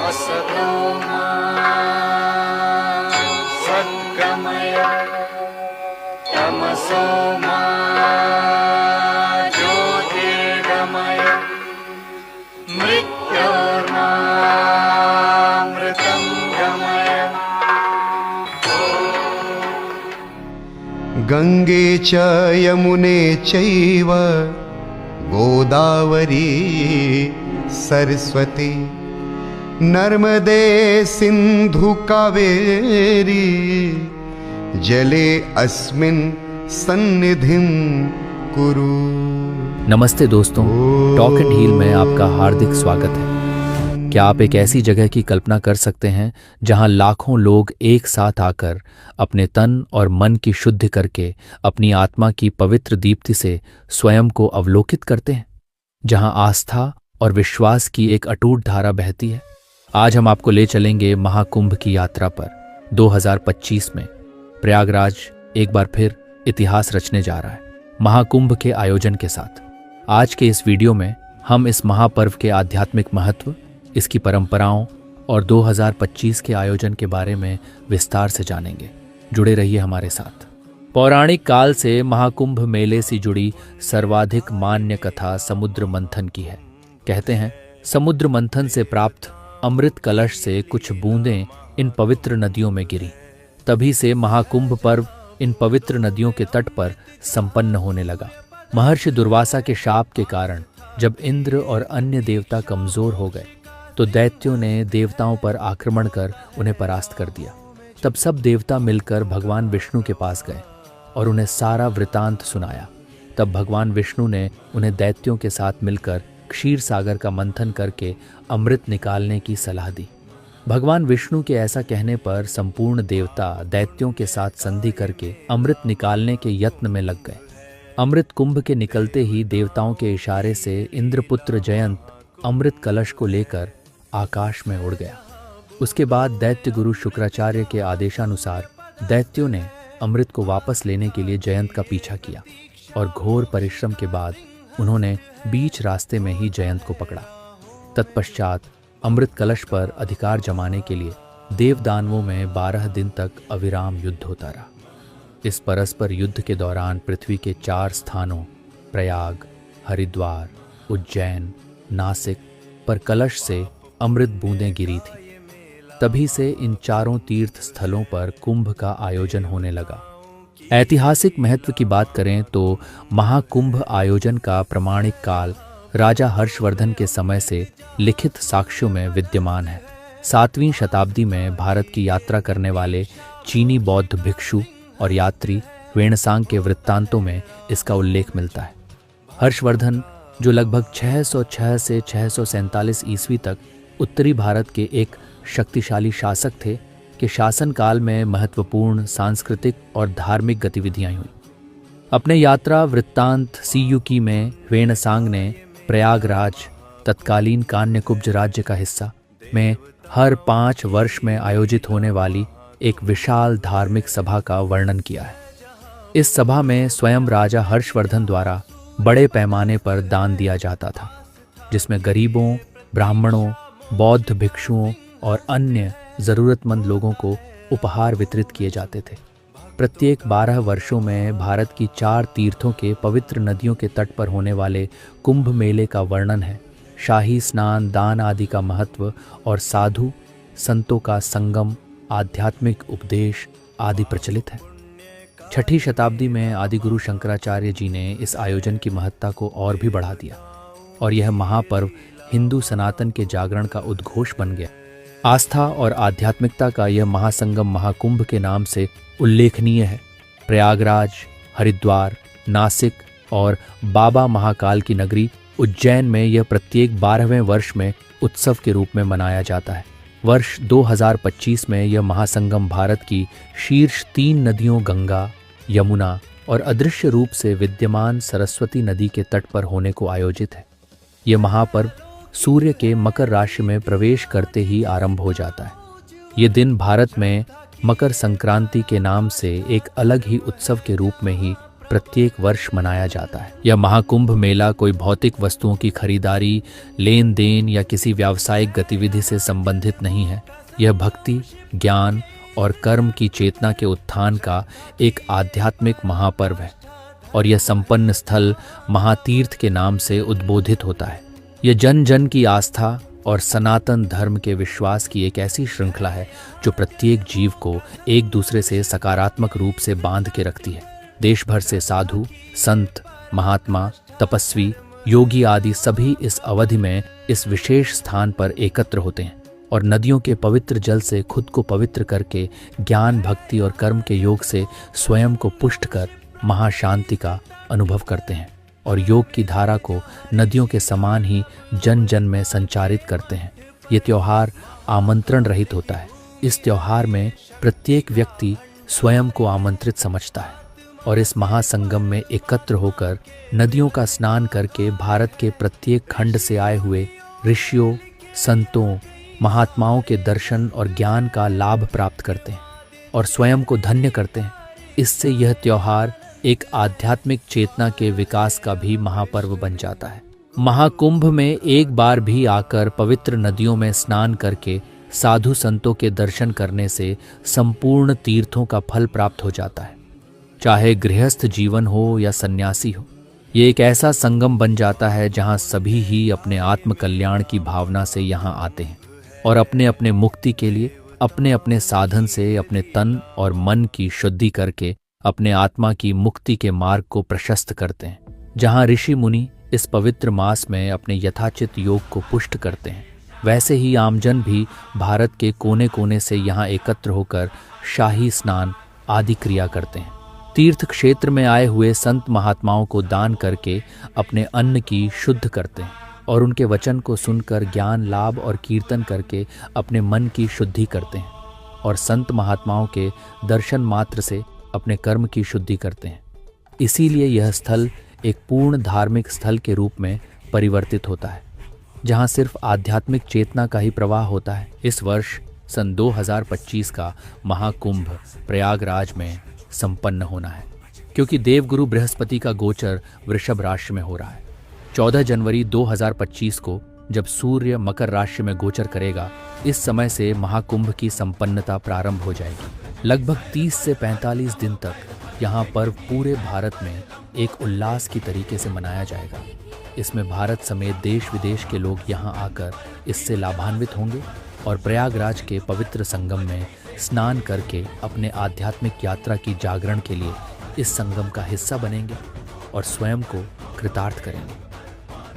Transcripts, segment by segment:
असतो मा सद्गमय तमसो मा ज्योतिर्गमय मृत्योर्मामृतं गमय। गंगे च यमुने चैव गोदावरी सरस्वती नर्मदे सिंधु कावेरी जले अस्मिन् सन्निधिं कुरु। नमस्ते दोस्तों, टॉक एंड हील में आपका हार्दिक स्वागत है। क्या आप एक ऐसी जगह की कल्पना कर सकते हैं जहां लाखों लोग एक साथ आकर अपने तन और मन की शुद्धि करके अपनी आत्मा की पवित्र दीप्ति से स्वयं को अवलोकित करते हैं, जहां आस्था और विश्वास की एक अटूट धारा बहती है। आज हम आपको ले चलेंगे महाकुंभ की यात्रा पर। 2025 में प्रयागराज एक बार फिर इतिहास रचने जा रहा है महाकुंभ के आयोजन के साथ। आज के इस वीडियो में हम इस महापर्व के आध्यात्मिक महत्व, इसकी परंपराओं और 2025 के आयोजन के बारे में विस्तार से जानेंगे। जुड़े रहिए हमारे साथ। पौराणिक काल से महाकुंभ मेले से जुड़ी सर्वाधिक मान्य कथा समुद्र मंथन की है। कहते हैं समुद्र मंथन से प्राप्त अमृत कलश से कुछ बूंदें इन पवित्र नदियों में गिरी। तभी से महाकुंभ पर्व इन पवित्र नदियों के तट पर संपन्न होने लगा। महर्षि दुर्वासा के शाप के कारण जब इंद्र और अन्य देवता कमजोर हो गए तो दैत्यों ने देवताओं पर आक्रमण कर उन्हें परास्त कर दिया। तब सब देवता मिलकर भगवान विष्णु के पास गए और उन्हें सारा वृतांत सुनाया। तब भगवान विष्णु ने उन्हें दैत्यों के साथ मिलकर क्षीर सागर का मंथन करके अमृत निकालने की सलाह दी। भगवान विष्णु के ऐसा कहने पर संपूर्ण देवता दैत्यों के साथ संधि करके अमृत निकालने के यत्न में लग गए। अमृत कुंभ के निकलते ही देवताओं के इशारे से इंद्रपुत्र जयंत अमृत कलश को लेकर आकाश में उड़ गया। उसके बाद दैत्य गुरु शुक्राचार्य के आदेशानुसार दैत्यों ने अमृत को वापस लेने के लिए जयंत का पीछा किया और घोर परिश्रम के बाद उन्होंने बीच रास्ते में ही जयंत को पकड़ा। तत्पश्चात अमृत कलश पर अधिकार जमाने के लिए देव दानवों में 12 दिन तक अविराम युद्ध होता रहा। इस परस्पर युद्ध के दौरान पृथ्वी के 4 स्थानों प्रयाग, हरिद्वार, उज्जैन, नासिक पर कलश से अमृत बूंदें गिरी थी। तभी से इन चारों तीर्थ स्थलों पर कुंभ का आयोजन होने लगा। ऐतिहासिक महत्व की बात करें तो महाकुंभ आयोजन का प्रमाणिक काल राजा हर्षवर्धन के समय से लिखित साक्ष्यों में विद्यमान है। 7वीं शताब्दी में भारत की यात्रा करने वाले चीनी बौद्ध भिक्षु और यात्री वेणसांग के वृत्तांतों में इसका उल्लेख मिलता है। हर्षवर्धन, जो लगभग 606 से 647 ईस्वी तक उत्तरी भारत के एक शक्तिशाली शासक थे, के शासनकाल में महत्वपूर्ण सांस्कृतिक और धार्मिक गतिविधियां हुई। अपने यात्रा वृत्तांत सीयुकी में वेणसांग ने प्रयागराज, तत्कालीन कान्यकुब्ज राज्य का हिस्सा, में हर 5 वर्ष में आयोजित होने वाली एक विशाल धार्मिक सभा का वर्णन किया है। इस सभा में स्वयं राजा हर्षवर्धन द्वारा बड़े पैमाने पर दान दिया जाता था, जिसमें गरीबों, ब्राह्मणों, बौद्ध भिक्षुओं और अन्य जरूरतमंद लोगों को उपहार वितरित किए जाते थे। प्रत्येक 12 वर्षों में भारत की 4 तीर्थों के पवित्र नदियों के तट पर होने वाले कुंभ मेले का वर्णन है। शाही स्नान, दान आदि का महत्व और साधु संतों का संगम, आध्यात्मिक उपदेश आदि प्रचलित है। 6ठी शताब्दी में आदिगुरु शंकराचार्य जी ने इस आयोजन की महत्ता को और भी बढ़ा दिया और यह महापर्व हिंदू सनातन के जागरण का उद्घोष बन गया। आस्था और आध्यात्मिकता का यह महासंगम महाकुंभ के नाम से उल्लेखनीय है। प्रयागराज, हरिद्वार, नासिक और बाबा महाकाल की नगरी उज्जैन में यह प्रत्येक 12वें वर्ष में उत्सव के रूप में मनाया जाता है। वर्ष 2025 में यह महासंगम भारत की शीर्ष 3 नदियों गंगा, यमुना और अदृश्य रूप से विद्यमान सरस्वती नदी के तट पर होने को आयोजित है। यह महापर्व सूर्य के मकर राशि में प्रवेश करते ही आरंभ हो जाता है। ये दिन भारत में मकर संक्रांति के नाम से एक अलग ही उत्सव के रूप में ही प्रत्येक वर्ष मनाया जाता है। यह महाकुंभ मेला कोई भौतिक वस्तुओं की खरीदारी, लेन देन या किसी व्यावसायिक गतिविधि से संबंधित नहीं है। यह भक्ति, ज्ञान और कर्म की चेतना के उत्थान का एक आध्यात्मिक महापर्व है और यह संपन्न स्थल महातीर्थ के नाम से उद्बोधित होता है। यह जन जन की आस्था और सनातन धर्म के विश्वास की एक ऐसी श्रृंखला है जो प्रत्येक जीव को एक दूसरे से सकारात्मक रूप से बांध के रखती है। देश भर से साधु, संत, महात्मा, तपस्वी, योगी आदि सभी इस अवधि में इस विशेष स्थान पर एकत्र होते हैं और नदियों के पवित्र जल से खुद को पवित्र करके ज्ञान, भक्ति और कर्म के योग से स्वयं को पुष्ट कर महाशांति का अनुभव करते हैं और योग की धारा को नदियों के समान ही जन जन में संचारित करते हैं। ये त्योहार आमंत्रण रहित होता है। इस त्योहार में प्रत्येक व्यक्ति स्वयं को आमंत्रित समझता है और इस महासंगम में एकत्र होकर नदियों का स्नान करके भारत के प्रत्येक खंड से आए हुए ऋषियों, संतों, महात्माओं के दर्शन और ज्ञान का लाभ प्राप्त करते हैं और स्वयं को धन्य करते हैं। इससे यह त्योहार एक आध्यात्मिक चेतना के विकास का भी महापर्व बन जाता है। महाकुंभ में एक बार भी आकर पवित्र नदियों में स्नान करके साधु संतों के दर्शन करने से संपूर्ण तीर्थों का फल प्राप्त हो जाता है, चाहे गृहस्थ जीवन हो या सन्यासी हो। ये एक ऐसा संगम बन जाता है जहां सभी ही अपने आत्म कल्याण की भावना से यहां आते हैं और अपने अपने मुक्ति के लिए अपने अपने साधन से अपने तन और मन की शुद्धि करके अपने आत्मा की मुक्ति के मार्ग को प्रशस्त करते हैं। जहां ऋषि मुनि इस पवित्र मास में अपने यथाचित योग को पुष्ट करते हैं, वैसे ही आमजन भी भारत के कोने कोने से यहाँ एकत्र होकर शाही स्नान आदि क्रिया करते हैं। तीर्थ क्षेत्र में आए हुए संत महात्माओं को दान करके अपने अन्न की शुद्ध करते हैं और उनके वचन को सुनकर ज्ञान लाभ और कीर्तन करके अपने मन की शुद्धि करते हैं और संत महात्माओं के दर्शन मात्र से अपने कर्म की शुद्धि करते हैं। इसीलिए यह स्थल एक पूर्ण धार्मिक स्थल के रूप में परिवर्तित होता है, जहां सिर्फ आध्यात्मिक चेतना का ही प्रवाह होता है। इस वर्ष सन 2025 का महाकुंभ प्रयागराज में संपन्न होना है, क्योंकि देवगुरु बृहस्पति का गोचर वृषभ राशि में हो रहा है। 14 जनवरी 2025 को जब सूर्य मकर राशि में गोचर करेगा, इस समय से महाकुंभ की संपन्नता प्रारंभ हो जाएगी। लगभग 30 से 45 दिन तक यहाँ पर्व पूरे भारत में एक उल्लास की तरीके से मनाया जाएगा। इसमें भारत समेत देश विदेश के लोग यहाँ आकर इससे लाभान्वित होंगे और प्रयागराज के पवित्र संगम में स्नान करके अपने आध्यात्मिक यात्रा की जागरण के लिए इस संगम का हिस्सा बनेंगे और स्वयं को कृतार्थ करेंगे।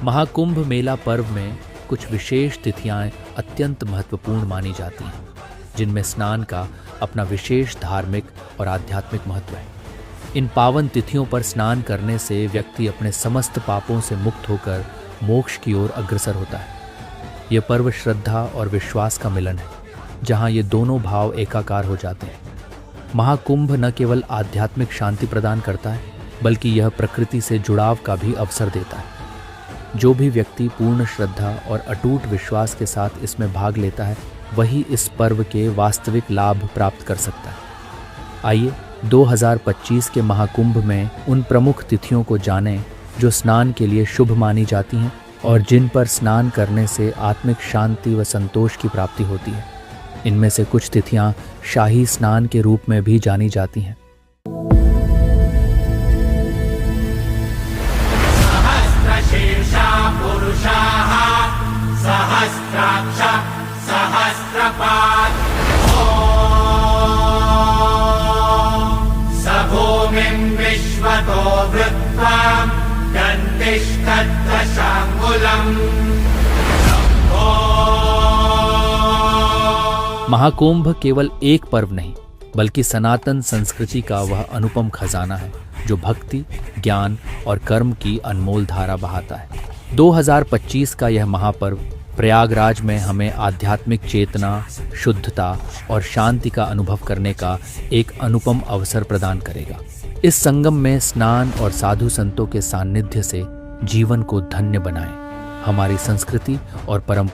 महाकुंभ मेला पर्व में कुछ विशेष तिथियां अत्यंत महत्वपूर्ण मानी जाती हैं, जिनमें स्नान का अपना विशेष धार्मिक और आध्यात्मिक महत्व है। इन पावन तिथियों पर स्नान करने से व्यक्ति अपने समस्त पापों से मुक्त होकर मोक्ष की ओर अग्रसर होता है। यह पर्व श्रद्धा और विश्वास का मिलन है, जहां ये दोनों भाव एकाकार हो जाते हैं। महाकुंभ न केवल आध्यात्मिक शांति प्रदान करता है, बल्कि यह प्रकृति से जुड़ाव का भी अवसर देता है। जो भी व्यक्ति पूर्ण श्रद्धा और अटूट विश्वास के साथ इसमें भाग लेता है, वही इस पर्व के वास्तविक लाभ प्राप्त कर सकता है। आइए 2025 के महाकुंभ में उन प्रमुख तिथियों को जानें जो स्नान के लिए शुभ मानी जाती हैं और जिन पर स्नान करने से आत्मिक शांति व संतोष की प्राप्ति होती है। इनमें से कुछ तिथियां शाही स्नान के रूप में भी जानी जाती हैं। सहस्रशीर्षा पुरुषाः सहस्राक्ष सहस्रपात् स भूमिं विश्वतो वृत्वा गन्तिष्ठद्दशाङ्गुलम्। महाकुंभ केवल एक पर्व नहीं, बल्कि सनातन संस्कृति का वह अनुपम खजाना है जो भक्ति, ज्ञान और कर्म की अनमोल धारा बहाता है। 2025 का यह महापर्व प्रयागराज में हमें आध्यात्मिक चेतना, शुद्धता और शांति का अनुभव करने का एक अनुपम अवसर प्रदान करेगा। इस संगम में स्नान और साधु संतों के सानिध्य से जीवन को धन्य बनाएं। हमारी संस्कृति और परंपरा